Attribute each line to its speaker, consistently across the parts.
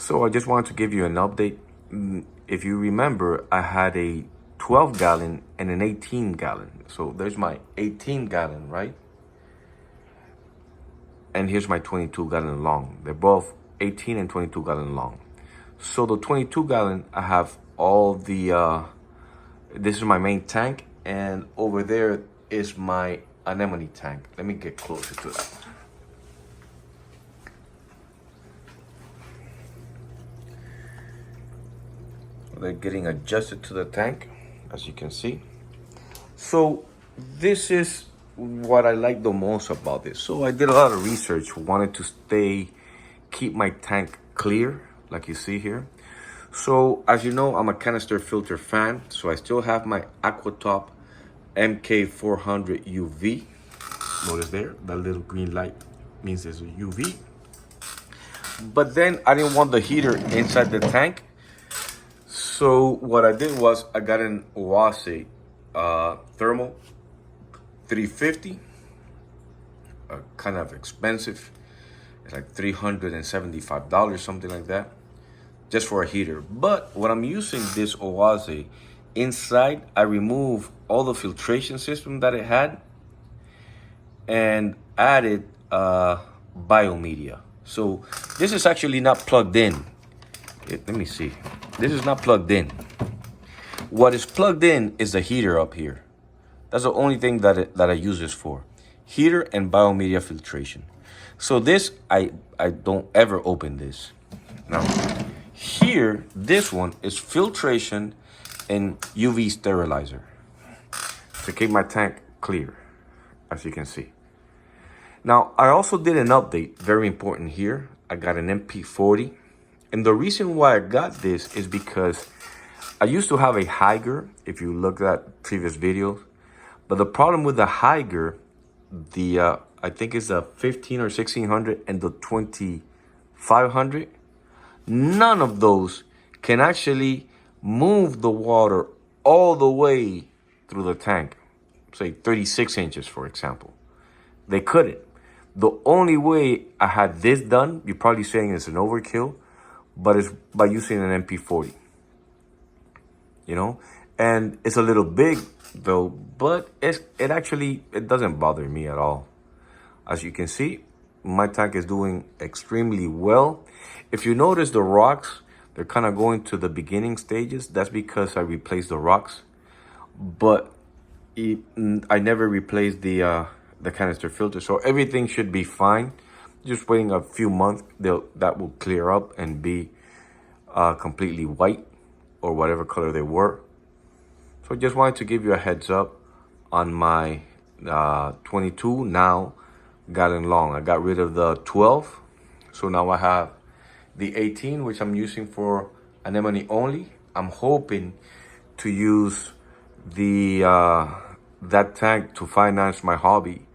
Speaker 1: So I just wanted to give you an update. If you remember, I had a 12 gallon and an 18 gallon. So there's my 18 gallon, right? And here's my 22 gallon long. They're both 18 and 22 gallon long. So the 22 gallon, I have all the, this is my main tank, and over there is my anemone tank. Let me get closer to that. They're getting adjusted to the tank, as you can see. So this is what I like the most about this. So I did a lot of research, wanted to keep my tank clear, like you see here. So as you know, I'm a canister filter fan. So I still have my Aquatop MK400 UV. Notice there, that little green light means it's a UV. But then I didn't want the heater inside the tank. So what I did was I got an Oase thermal 350, kind of expensive. It's like $375, something like that, just for a heater. But when I'm using this Oase, inside I remove all the filtration system that it had and added biomedia. So this is actually not plugged in. Let me see. This is not plugged in. What is plugged in is the heater up here. That's the only thing that I use this for. Heater and biomedia filtration. So this, I don't ever open this. Now, here, this one is filtration and UV sterilizer to keep my tank clear, as you can see. Now, I also did an update, very important here. I got an MP40. And the reason why I got this is because I used to have a Higer, if you look at previous videos. But the problem with the Higer, I think it's the 15 or 1600 and the 2500, none of those can actually move the water all the way through the tank. Say 36 inches, for example. They couldn't. The only way I had this done, you're probably saying it's an overkill, but it's by using an MP40, you know? And it's a little big though, but it doesn't bother me at all. As you can see, my tank is doing extremely well. If you notice the rocks, they're kind of going to the beginning stages. That's because I replaced the rocks, but I never replaced the canister filter. So everything should be fine. Just waiting a few months, that will clear up and be completely white or whatever color they were. So just wanted to give you a heads up on my 22 now gallon long. I got rid of the 12, so now I have the 18, which I'm using for anemone only. I'm hoping to use the that tank to finance my hobby.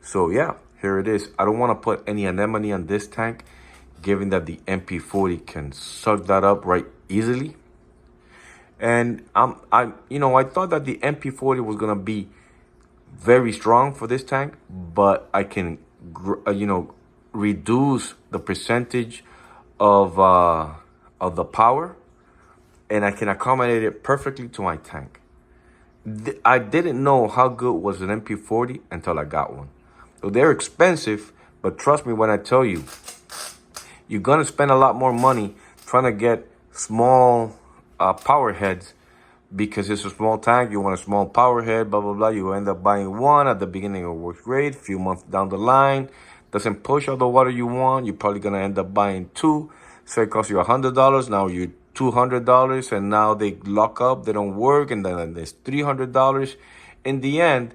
Speaker 1: So yeah, here it is. I don't want to put any anemone on this tank, given that the MP40 can suck that up right easily. And I thought that the MP40 was gonna be very strong for this tank, but I can, reduce the percentage of the power, and I can accommodate it perfectly to my tank. I didn't know how good was an MP40 until I got one. So they're expensive, but trust me when I tell you, you're gonna spend a lot more money trying to get small power heads, because it's a small tank. You want a small power head, blah, blah, blah. You end up buying one at the beginning, it works great. A few months down the line, doesn't push all the water you want. You're probably gonna end up buying two. So it costs you $100. Now you're $200, and now they lock up, they don't work, and then there's $300. In the end,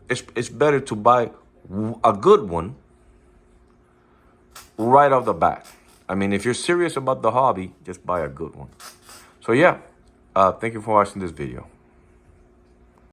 Speaker 1: it's better to buy a good one right off the bat. I mean, if you're serious about the hobby, just buy a good one. So yeah, thank you for watching this video.